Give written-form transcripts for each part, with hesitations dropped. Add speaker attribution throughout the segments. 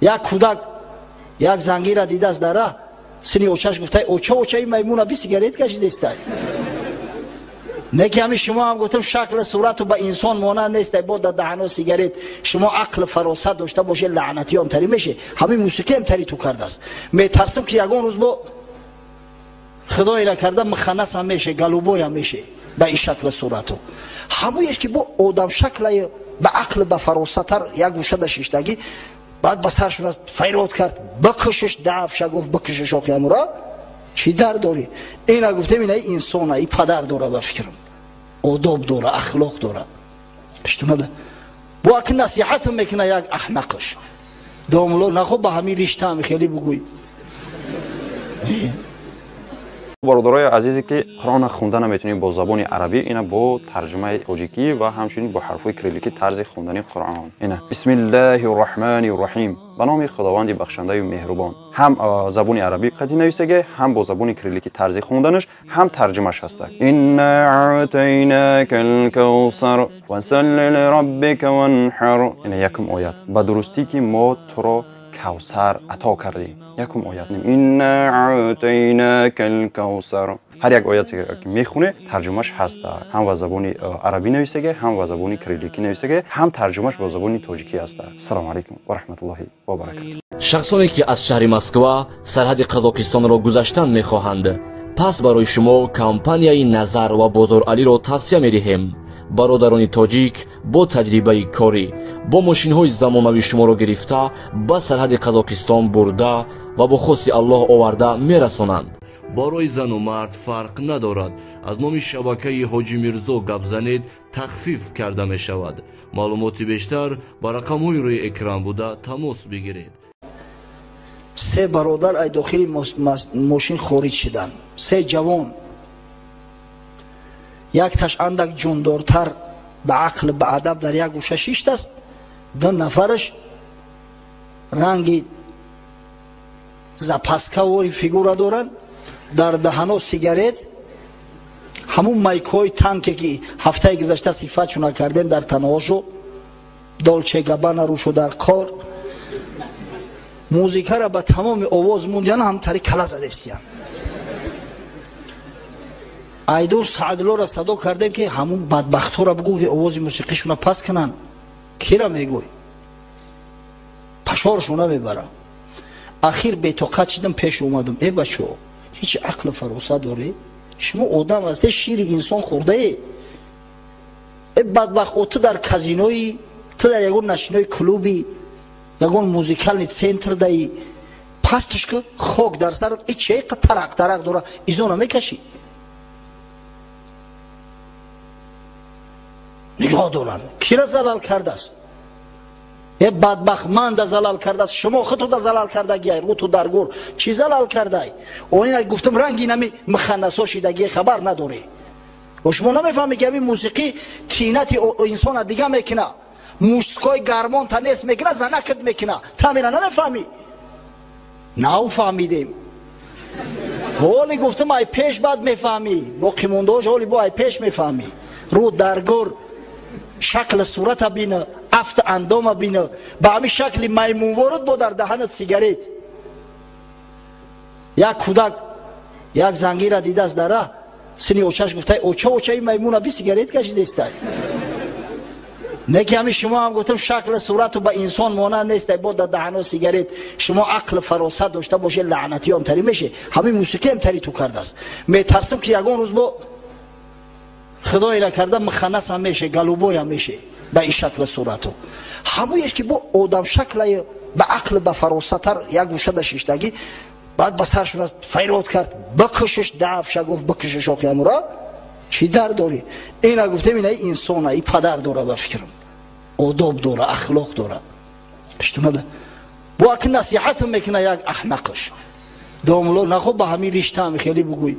Speaker 1: یک کودک یک زنگی را دیده است در راه، سنی اوچهش گفته اوچه میمونه بی سیگارت کشیده است. نه که همین شما هم گفتم شکل صورت و به انسان مانند نیست، با در دهن و سیگارت شما عقل فراست داشته باشه لعنتی هم تری میشه. همین موسیقی هم تری تو کرده است. میترسم که یگان روز با خدای را کرده مخنث هم میشه، گلوبوی هم میشه به این شکل صورتو. همونیش که با آدم شکل به عقل به فراستر یک گوشه داشتگی بعد به سرشون فیراد کرد بکشش دعفشه گفت بکشش آخی امورا چی در داری؟ اینا گفتم اینه انسانه، این پدر داره به فکرم، آداب داره، اخلاق داره. اشتماده با اکن نصیحت میکنه یک احمقش داملو نخوب به همین رشته هم خیلی بگوی.
Speaker 2: برادرای عزیزی که قرآن خوندن میتونیم با زبان عربی، اینا با ترجمه تاجیکی و همچنین با حرفای کریلیکی طرز خوندن قرآن. اینا بسم الله الرحمن الرحیم، به نام خداوند بخشنده و مهربان. هم زبان عربی قدی نویسه، هم با زبان کریلیکی طرز خوندنش، هم ترجمهش هست. انا اعطیناک الکوثر فصل لربک وانحر. اینا یکم آیات به درستی که ما تو را کوثر عطا کردیم. یکم آیات نیم انا اعطیناک الکوثر. هر یک آیاتی که میخونه ترجمهش هست، هم با زبان عربی نویسه، هم با زبان کریلیکی نویسه، هم ترجمهش با زبان تاجیکی هست. السلام علیکم و رحمت الله و برکاته.
Speaker 3: شخصانی که از شهر مسکو سرحد قزاقستان را گذشتن میخواهند، پس برای شما کمپانیای نظر و بازار علی را توصیه میدهیم. برادران تاجیک با تجربه کاری با ماشین‌های زمانوی شما را گرفته به سرحد قزاقستان برده و با خواست الله آورده میرسانند. برای زن و مرد فرق ندارد. از نام شبکه حاجی میرزا گپ زنید تخفیف کرده می شود. معلومات بیشتر با رقم‌های روی اکران بوده تماس بگیرید.
Speaker 1: سه برادر ای داخل ماشین خارج شدند، سه جوان، یک تاش اندک جوندارتر به عقل به ادب در یک گوشه شیشت است، دو نفرش رنگی زپاسکا وری فیگورا دارن، در دهنو سیگارت، همون مایکای تانکی که هفته گذشته صفاتشون کردیم در تنهاشو، دولچه گابانا روشو در کار، موزیکا را به تمام آواز موندیان هم تری کلا زده استیان. ایدور سعدلو را صدا کردیم که همون بدبخت را بگو که آواز موسیقیشون را پس کنن. کی را میگوی؟ پشارشون را میبرم. اخیر بی‌طاقت شدم پیش اومدم. ای بچه هیچ عقل فروسا داری؟ شما آدم هستی، شیر انسان خورده ای. ای بدبخت تو در کازینوی، تو در یگون نشینوی کلوبی، یگون موزیکال سنتر دایی، پستش که خوک در سرت ای چه ترق ترق داره ایزونا میکشی. نگاه دارن کی را زلال کرده است؟ ای بدبخت من دا زلال کرده است، شما خودتو دا زلال کرده گیای رو تو درگور چی زلال کرده ای؟ اونی گفتم رنگی نمی مخنثا شدگی خبر نداری و شما نمیفهمی که همین موسیقی تینت انسان دیگه میکنه، موسیقای گرمان تنیس میکنه، زنکت میکنه، تامینا نمیفهمی؟ نه فهمیدیم ولی گفتم ای پیش بعد میفهمی، با قیمونداش ولی با ای پیش میفهمی. رو درگور شکل صورت بینه، افت اندام بینه، به همین شکل میمون ورد با در دهنت سیگارت. یک کودک یک زنگی را دیده است در راه، سنی اوچهش گفته اوچه میمونه بی سیگارت کشیده است. نه که همین شما هم گفتم شکل صورت و به انسان مانند نیست، با در دهن و سیگارت شما عقل فراست داشته باشه لعنتی هم تری میشه. همین موسیقی هم تری تو کرده است. میترسم که یگان روز با خدای را کرده مخنث هم میشه، گلوبوی هم میشه به این شکل صورتو. همونیش که با آدم شکل به عقل به فراستر یک گوشه داشتگی بعد به سرشون فیراد کرد بکشش دعفشه گفت بکشش آخی امورا چی در داری؟ اینا گفتم اینه انسانه، این پدر داره به فکرم، آداب داره، اخلاق داره. اشتماده با اکن نصیحت میکنه یک احمقش داملو نخوب به همین رشته هم خیلی بگوی.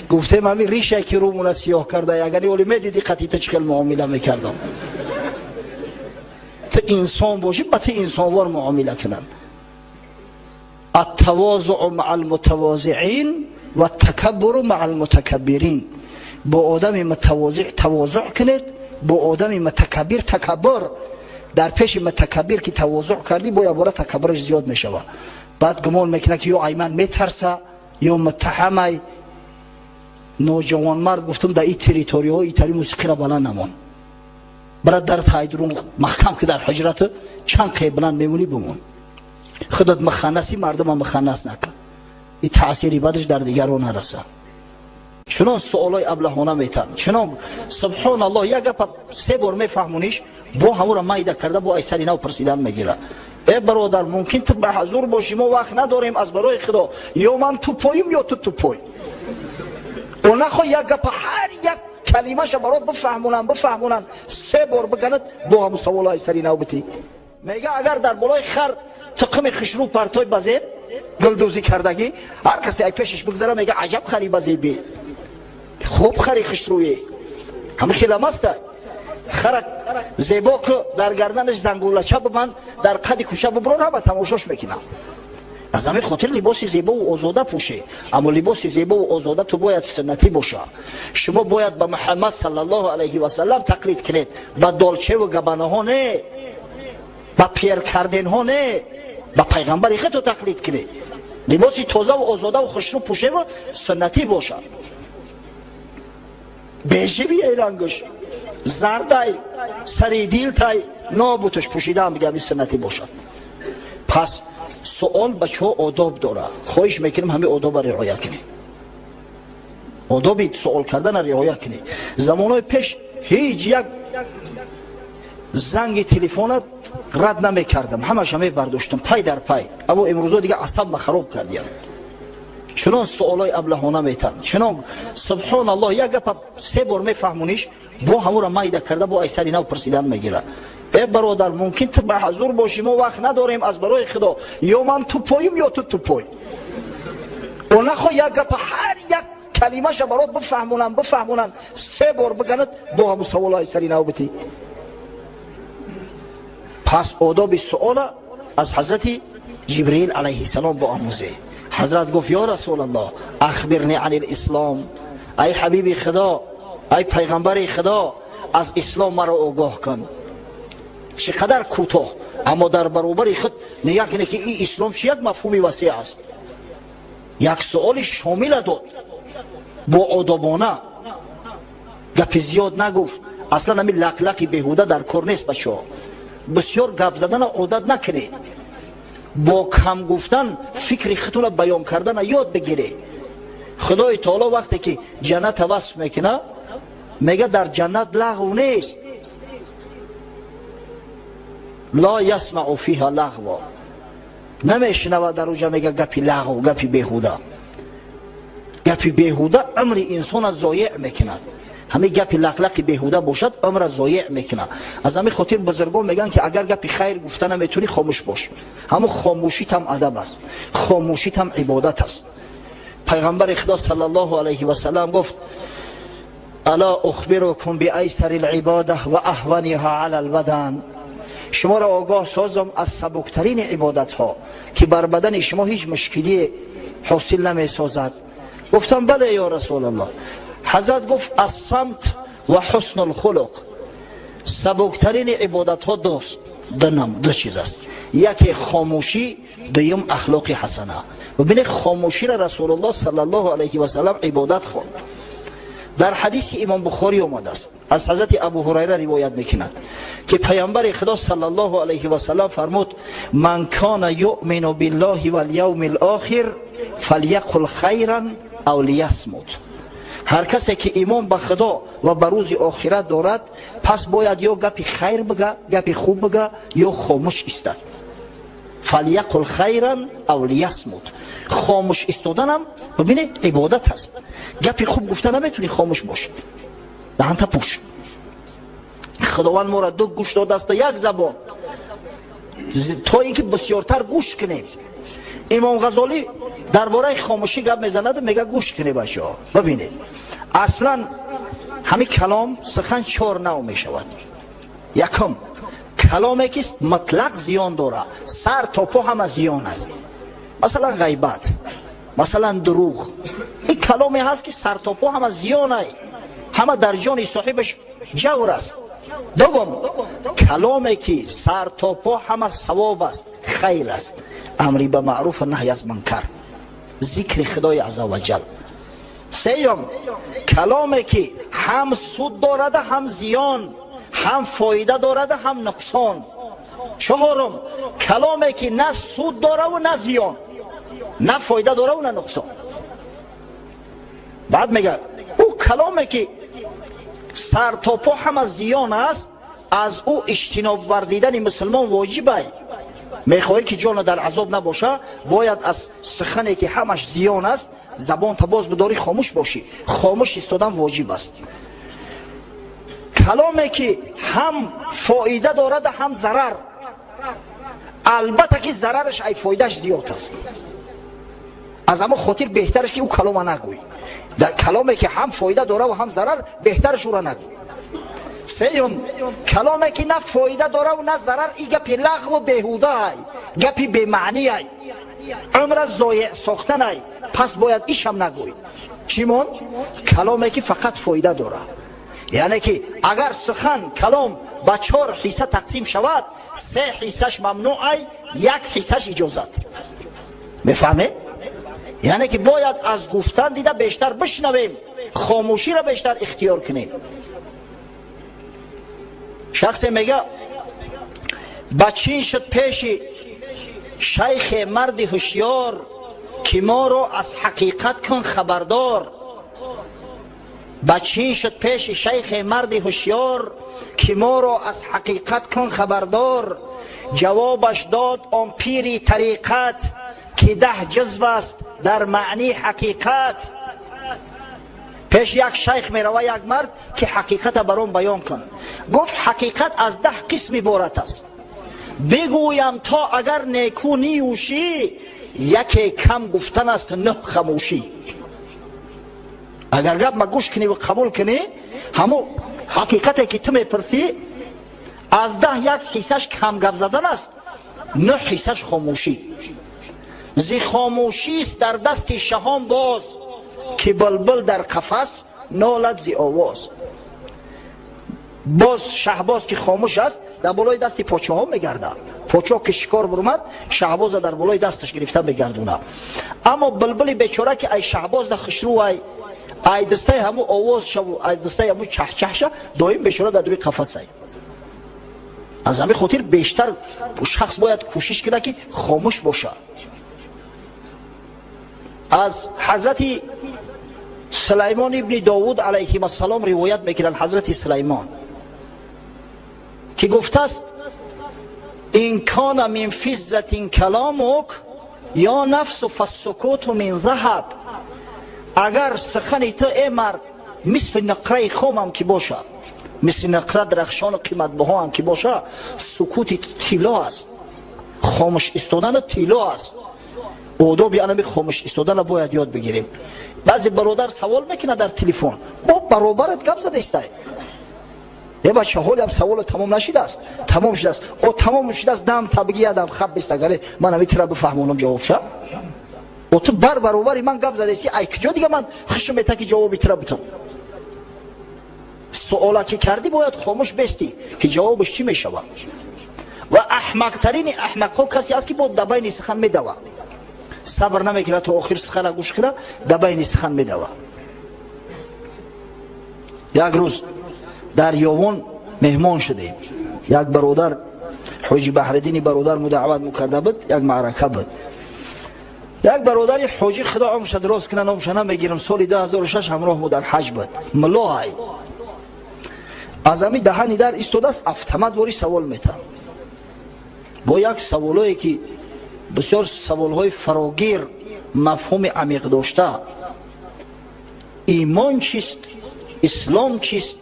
Speaker 1: گفتم همین ریشه که رومون سیاه کرده اگر اولی میدیدی قطعیت چقدر معامله میکردم. تو انسان باشی با تو انسانوار معامله کنن. التواضع مع المتواضعین و التکبر مع المتکبرین. با آدم متواضع تواضع کنید، با آدم متکبر تکبر در پیش متکبر که تواضع کردی باید باره تکبرش زیاد می شود. بعد گمان میکنه که یا ایمن میترسه یا متهمه. نوجوان مرد گفتم در این تریتوری ها ایتری موسیقی را بلند نمان، برات در تایدرون محکم که در حجرت چند قیبلند میمونی بمون. خودت مخنثی مردم هم مخنث نکن، این تأثیری بدش در دیگران نرسه. چنان سوالای ابلهانه میتن، چنان سبحان الله یک گپ سه بار میفهمونیش با همون را مایده کرده با ایسری نو پرسیدن میگیره. ای برادر ممکن تو به حضور باشی، ما وقت نداریم از برای خدا، یا من تو پاییم یا تو پای. و نخواه یک گپ هر یک کلمه شو برات بفهمونن سه بار بگند با همون سوال ایسری نو بتی. میگه اگر در بالای خر تقم خشرو پرتای بزید گلدوزی کردگی هر کسی ای پیشش بگذره میگه عجب خری بزی بی خوب خری خشرویی همه خیلم است. خرک زیبا که در گردنش زنگولچه ببند در قد کوشه ببرون همه تماشاش میکنم. از همه خاطر لباس زیبا و آزاده پوشه، اما لباس زیبا و آزاده تو باید سنتی باشه. شما باید به محمد صلی الله علیه و سلم تقلید کنید، به دالچه و گبنه ها نه، به پیر کردن ها نه، به پیغمبر خود تقلید کنید. لباس تازه و آزاده و خوشرو پوشه و سنتی باشه. بیجی ای رنگش زردای سری دیل تای نابوتش پوشیده هم بگم سنتی باشد. پس سوال بچه ها آداب داره، خواهش میکنم همه آداب رعایت کنی، آدابی سوال کردن رعایت کنی. زمانهای پیش هیچ یک زنگ تلفنت رد نمیکردم، همش همه برداشتم پای در پای. اما امروزا دیگه عصب خراب کردیم. چنان سوالای ابلهانه میتن، چنان سبحان الله یک گپ سه بار میفهمونیش با همون را مایده کرده با ایسری نو پرسیدن میگیره. ای برادر ممکن تو به حضور باشی، ما وقت نداریم از برای خدا، یا من تو پاییم یا تو پای. و نخواه یک گپ هر یک کلمه شو برات بفهمونن سه بار بگند با همون سوالای سری نو بتی. پس آداب سوال از حضرت جبرئیل علیه السلام با آموزه. حضرت گفت یا رسول الله اخبرنی عن الاسلام، ای حبیب خدا، ای پیغمبر خدا، از اسلام مرا آگاه کن. چقدر کوتاه اما در برابر خود نگاه کنه که این اسلام چه یک مفهومی وسیع است. یک سوال شامل داد با آدابانه، گپ زیاد نگفت. اصلا همین لقلقی بیهوده در کار نیست. بچه بسیار گپ زدن عادت نکنه، با کم گفتن فکر خودتون بیان کردن یاد بگیره. خدای تعالی وقتی که جنت وصف میکنه میگه در جنت لغو نیست، لا یسمع فیها لغوا، نمیشنوه در اونجا میگه گپی لغو، گپی بیهوده. گپی بیهوده عمر انسان ضایع میکند. همه گپی لقلقی بیهوده باشد عمر ضایع میکنه. از همین خاطر بزرگان میگن که اگر گپی خیر گفتن نمیتونی خاموش باش. همون خاموشی هم ادب است، خاموشی هم عبادت است. پیغمبر خدا صلی الله علیه و سلم گفت الا اخبرکم بایسر العباده و اهونها علی البدن، شما را آگاه سازم از سبکترین عبادت ها که بر بدن شما هیچ مشکلی حاصل نمی سازد. گفتم بله یا رسول الله. حضرت گفت الصمت و حسن الخلق، سبکترین عبادت ها دو چیز است، یکی خاموشی، دویم اخلاق حسنه. و بین خاموشی را رسول الله صلی الله علیه و سلم عبادت خواند. در حدیث امام بخاری آمده است، از حضرت ابو هریره روایت میکند که پیامبر خدا صلی الله علیه و سلم فرمود من کان یؤمن بالله والیوم الاخر فلیقل خیرا او لیصمت. هر کسی که ایمان به خدا و به روز آخرت دارد پس باید یا گپی خیر بگه، گپی خوب بگه، یا خاموش ایستد. فلیقل خیرا او لیصمت. خاموش ایستادن هم ببینید عبادت هست. گپی خوب گفتن نمیتونی خاموش باش، دهنت پوش. خداوند ما را دو گوش داده است، یک زبان، تا اینکه بسیارتر گوش کنیم. امام غزالی درباره خاموشی گپ میزند، میگه گوش کنه بچه‌ها. ببینید اصلا همین کلام سخن چهار نوع میشود. یکم کلامی که مطلق زیان داره، سر تا پا هم زیان است. مثلا غیبت، مثلا دروغ. این کلامی هست که سر تا پا هم زیان است، همه در جان صاحبش جور است. دوم کلامی که سر تا پا همه ثواب است، خیر است، امری به معروف و نهی از منکر، ذکر خدای عزوجل. سیوم کلامی که هم سود دارد هم زیان، هم فایده دارد هم نقصان. چهارم کلامی که نه سود داره و نه زیان، نه فایده داره و نه نقصان. بعد میگه او کلامی که سر تا پا هم از زیان است، از او اجتناب ورزیدن مسلمان واجبه. میخواهی که جان در عذاب نباشه، باید از سخنی که همش زیان است زبان تا باز بداری خاموش باشی. خاموش ایستادن واجب است. کلامی که هم فایده دارد هم ضرر، البته که ضررش ای فایدهش زیاد است، از اما خاطر بهترش که او کلام نگوی. در کلامی که هم فایده داره و هم ضرر، بهترش او را نگوی. سیوم کلامی که نه فایده داره و نه ضرر، ای گپی لغو و بیهوده ای، گپی بی‌معنی ای، عمر ضایع ساختن ای، پس باید ایشم نگوی. چیمون؟ کلامی که فقط فایده داره. یعنی که اگر سخن کلام با 4 حصه تقسیم شود، 3 حصهش ممنوع ای، 1 حصهش اجازت. میفهمه؟ یعنی که باید از گفتن دیده بیشتر بشنویم، خاموشی را بیشتر اختیار کنیم. شخص میگه بچین شد پیش شیخ مرد هوشیار، که ما رو از حقیقت کن خبردار. بچین شد پیش شیخ مرد هوشیار، که ما رو از حقیقت کن خبردار. جوابش داد آن پیری طریقت، که 10 جزو است در معنی حقیقت. پیش یک شیخ می روه یک مرد که حقیقت برام بیان کن. گفت حقیقت از 10 قسم عبارت است، بگویم تا اگر نیکو نیوشی، یکی کم گفتن است 9 خموشی. اگر گپ ما گوش کنی و قبول کنی، همو حقیقتی که تو میپرسی، از 10 1 حصهش کم گپ زدن است، 9 حصهش خاموشی. زی خاموشی است در دست شهان باز، که بلبل در قفس نالد زی آواز. باز شهباز که خاموش است، در بالای دست پاچه ها میگرده. پاچه که شکار برمد، شهباز در بالای دستش گرفته میگردونه. اما بلبل بیچاره که ای شهباز در خشرو ای دسته همو آواز شو، ای دسته همو چه چه شو، دایم بیچاره در دوی قفس ای. از همین خاطر بیشتر شخص باید کوشش کنه که خاموش باشه. از حضرت سلیمان ابن داود علیه السلام روایت میکنن، حضرت سلیمان که گفته است این کان من فضة کلامک یا نفس فالسکوت من ذهب. اگر سخن تو ای مرد مثل نقره خام هم که باشه، مثل نقره درخشان و قیمت بها هم که باشه، سکوت طلا است، خاموش ایستادن طلا است. آداب یعنی خاموش ایستادن باید یاد بگیریم. بعضی برادر سوال میکنه در تلفن، با برابرت گپ زده است، یه بچه حالی هم سوال تمام نشده است، تمام شده است، او تمام شده است، دم تا بگی ادم خب بست اگر من نمیتونم بفهمونم جواب شد. او تو برابری من گپ زده است، ای کجا دیگه من خشم میته که جواب میتونم بدم. سوالا که کردی باید خاموش بستی که جوابش چی میشود. و احمق ترین احمق ها کسی است که با دبای سخن میدوه، صبر نمیکنه تا آخر سخن گوش کنه، دبای سخن میدوه. یک روز در یاون مهمان شدیم، یک برادر حاجی بحردین برادر مدعوت مکرده بود، یک معرکه بود. یک برادری حاجی خدا عمرش دراز کنه نامش نمیگیرم، سال 2006 همراه مو در حج بود. ملای از امی دهنی در ایستاده است، автомат واری سوال میته، با یک سوالایی که بسیار سوالهای فراگیر مفهوم عمیق داشته. ایمان چیست؟ اسلام چیست؟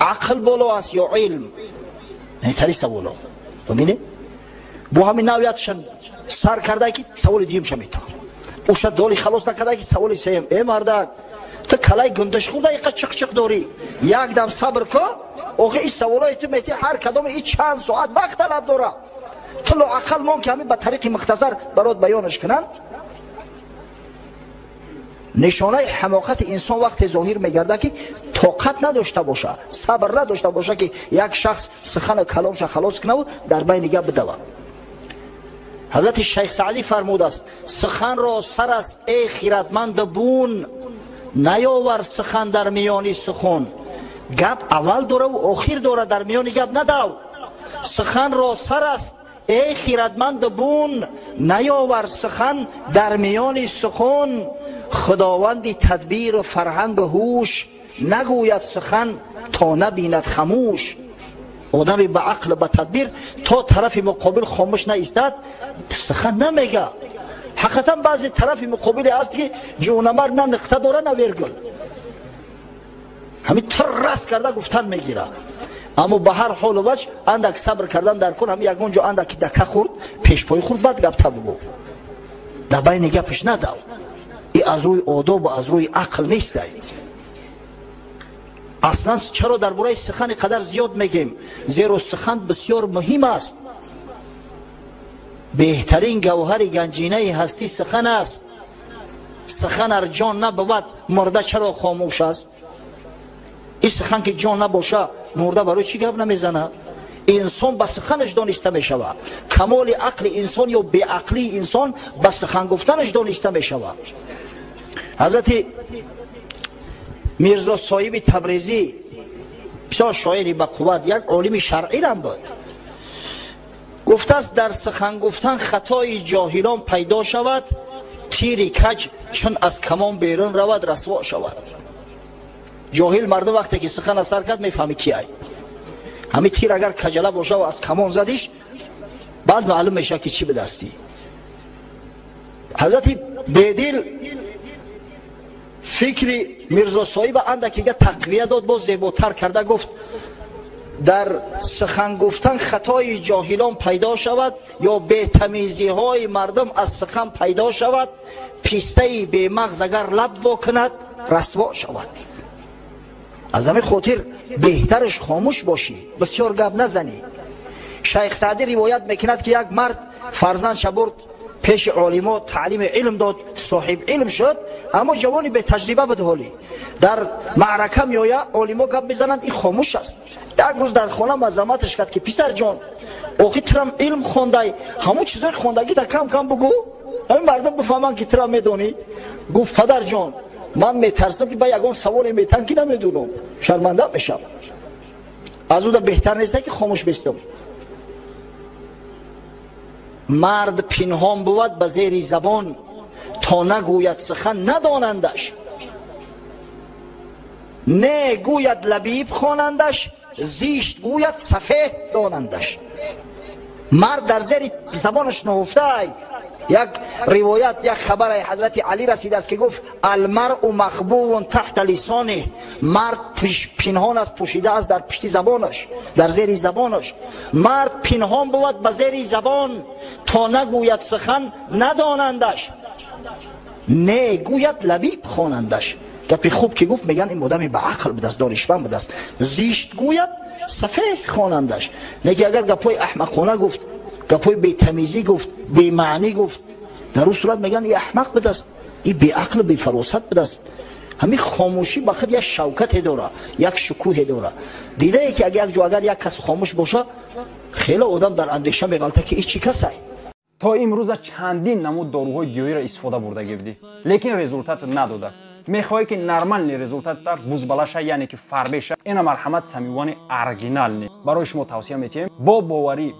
Speaker 1: عقل بالا است یا علم؟ این تری سوالا ببینید. با همین نوعیتشان سر کرده که سوال دیگه میشه میتا، او شد دالی خلاص نکرده که سوال سیم. ای مردک تو کلای گندش خود دقیقه چق داری، یک دم صبر کن. آخه این سوالای تو میتی هر کدام این چند ساعت وقت طلب داره. تو لااقل ما که همین به طریق مختصر برات بیانش کنن. نشانه حماقت انسان وقت ظاهر میگرده که طاقت نداشته باشه، صبر نداشته باشه که یک شخص سخن کلامش خلاص کنه و در بین گپ بدوه. حضرت شیخ سعدی فرموده است سخن را سر است ای خردمند بون، نیاور سخن در میانی سخن. گپ اول داره و آخر داره، در میانی گپ ندو. سخن را سر است ای خردمند بون، نیاور سخن در میان سخن. خداوندی تدبیر و فرهنگ و هوش، نگوید سخن تا نبیند خموش. آدمی به عقل و به تدبیر تا طرف مقابل خاموش نایستد سخن نمیگه. حقیقتا بعضی طرف مقابل است که جونمر نه نقطه داره نه ویرگول، همین تر رس کرده گفتن میگیره. اما به هر حال و وجه اندک صبر کردن در کن. هم یکون جا اندک دکه خورد پیش پای خورد بعد گپ تا بگو، در بین گپش ندو. این از روی آداب و از روی عقل نیست. اصلا چرا درباره سخن قدر زیاد میگیم؟ زیرا سخن بسیار مهم است. بهترین گوهر گنجینه هستی سخن است. سخن ار جان نبود مرده چرا خاموش است؟ این سخن که جان نباشه مرده برای چی گپ نمیزنه؟ انسان به سخنش دانسته میشود. کمال عقل انسان یا بی عقلی انسان به سخن گفتنش دانسته میشود. حضرت میرزا صاحب تبریزی بسیار شاعری با قوت، یک عالم شرعی هم بود. گفته است در سخن گفتن خطای جاهلان پیدا شود، تیر کج چون از کمان بیرون رود رسوا شود. جاهل مرد وقتی که سخن اثر کرد میفهمی کی ای. همین تیر اگر کجله باشه و از کمان زدیش بعد معلوم میشه که چی به دستی. حضرت بیدل فکر میرزا صاحب اندکی تقویه داد، باز زیباتر کرده. گفت در سخن گفتن خطای جاهلان پیدا شود یا بی‌تمیزی های مردم از سخن پیدا شود، پیسته بی مغز اگر لب واکند رسوا شود. از همین خاطر بهترش خاموش باشی، بسیار گپ نزنی. شیخ سعدی روایت میکند که یک مرد فرزندش برد پیش عالما تعلیم علم داد، صاحب علم شد، اما جوانی به تجربه بود. حالی در معرکه میآید عالما گپ میزنند این خاموش است. یک روز در خانه مزاحمتش کرد که پسر جان آخی ترم علم خوانده، همون چیزای خواندگی در کم کم بگو همین مردم بفهمن که ترم میدونی. گفت پدر جان من میترسم که به یگان سوال میتن که نمیدونم، شرمنده میشم. از اون بهتر نیست که خاموش بستم. مرد پنهان بود به زیر زبان، تا نگوید سخن ندانندش. نه گوید لبیب خوانندش، زیشت گوید سفه دانندش. مرد در زیر زبانش نهفته. یک روایت، یک خبر حضرت علی رسیده است که گفت المرء مخبوء تحت لسانه. مرد پنهان است، پوشیده است در پشت زبانش، در زیر زبانش. مرد پنهان بود به زیر زبان، تا نگوید سخن ندانندش. نه گوید لبیب خوانندش. گپی خوب که گفت میگن این مدام به عقل بود است، دانشمند بود است. زیشت گوید سفه خوانندش. نگه اگر گپای احمقانه گفت، گپای بی تمیزی گفت، بی معنی گفت، در اون صورت میگن این احمق بود است، این بی عقل بی فراست بود است. همین خاموشی با خود یک شوکت داره، یک شکوه داره. دیده ای که اگر یک کس خاموش باشه خیلی آدم در اندیشه میغلطه که این چی کسه.
Speaker 2: تا امروز چندین نمود داروهای گیاهی را استفاده برده گردی، لیکن результат نداده. میخوای که نرمال результат تا بوزبالشه، یعنی که فربشه. اینا مرحمت سمیوان ارگینال نی. برای شما توصیه میتیم با باوری